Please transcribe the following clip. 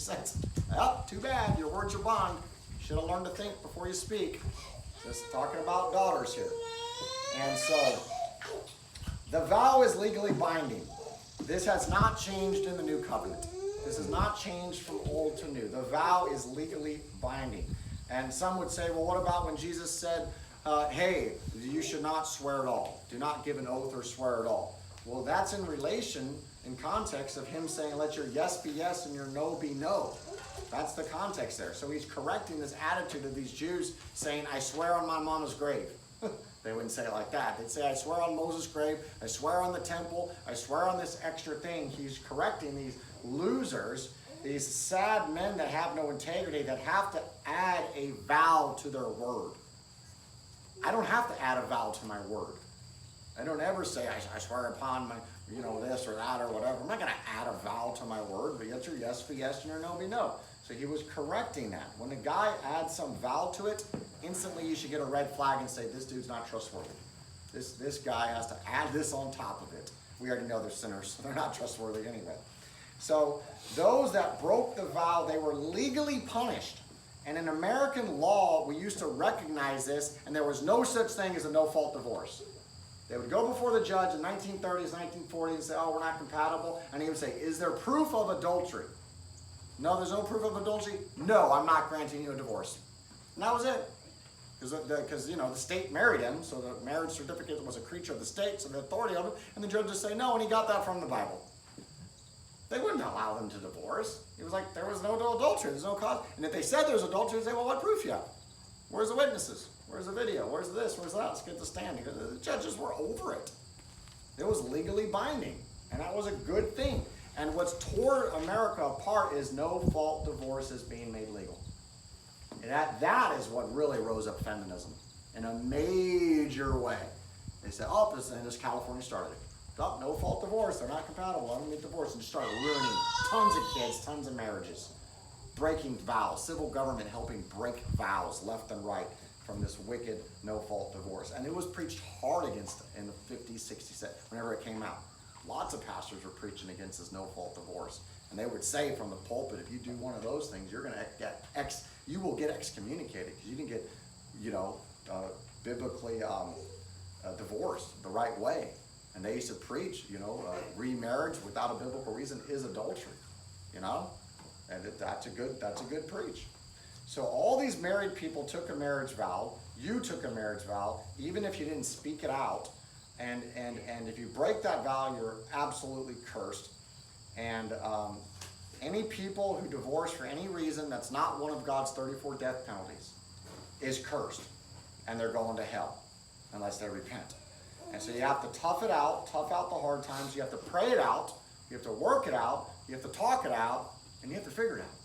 sense. Well, too bad, your word's your bond. Should have learned to think before you speak. Just talking about daughters here. And so, the vow is legally binding. This has not changed in the new covenant. This has not changed from old to new. The vow is legally binding. And some would say, well, what about when Jesus said, hey, you should not swear at all. Do not give an oath or swear at all. Well, that's in relation, in context of him saying, let your yes be yes and your no be no. That's the context there. So he's correcting this attitude of these Jews saying, I swear on my mama's grave. They wouldn't say it like that. They'd say, I swear on Moses' grave, I swear on the temple, I swear on this extra thing. He's correcting these losers, these sad men that have no integrity, that have to add a vow to their word. I don't have to add a vow to my word. I don't ever say, I swear upon my, this or that or whatever. I'm not going to add a vow to my word, but yet your yes be yes and your no be no. So he was correcting that. When a guy adds some vow to it, instantly you should get a red flag and say, this dude's not trustworthy. This guy has to add this on top of it. We already know they're sinners, so they're not trustworthy anyway. So those that broke the vow, they were legally punished. And in American law, we used to recognize this, and there was no such thing as a no-fault divorce. They would go before the judge in 1930s, 1940s, and say, oh, we're not compatible. And he would say, is there proof of adultery? No, there's no proof of adultery? No, I'm not granting you a divorce. And that was it. Because the state married him, so the marriage certificate was a creature of the state, so the authority of it, and the judge would say no, and he got that from the Bible. They wouldn't allow them to divorce. It was like there was no adultery, there's no cause. And if they said there was adultery, they'd say, well, what proof you have? Where's the witnesses? Where's the video? Where's this? Where's that? Let's get the stand. Because the judges were over it. It was legally binding, and that was a good thing. And what's tore America apart is no-fault divorce is being made legal. And that is what really rose up feminism in a major way. They said, oh, and this California started it. Oh, no-fault divorce, they're not compatible, I'm going to get divorced. And just started ruining tons of kids, tons of marriages. Breaking vows, civil government helping break vows left and right from this wicked no-fault divorce. And it was preached hard against in the 50s, 60s, whenever it came out. Lots of pastors were preaching against this no-fault divorce. And they would say from the pulpit, if you do one of those things, you're going to you will get excommunicated because you didn't get, biblically divorced the right way. And they used to preach, remarriage without a biblical reason is adultery, and that's a good preach. So all these married people took a marriage vow. You took a marriage vow, even if you didn't speak it out. And if you break that vow, you're absolutely cursed. And any people who divorce for any reason that's not one of God's 34 death penalties is cursed, and they're going to hell unless they repent. And so you have to tough it out, tough out the hard times. You have to pray it out. You have to work it out. You have to talk it out, and you have to figure it out.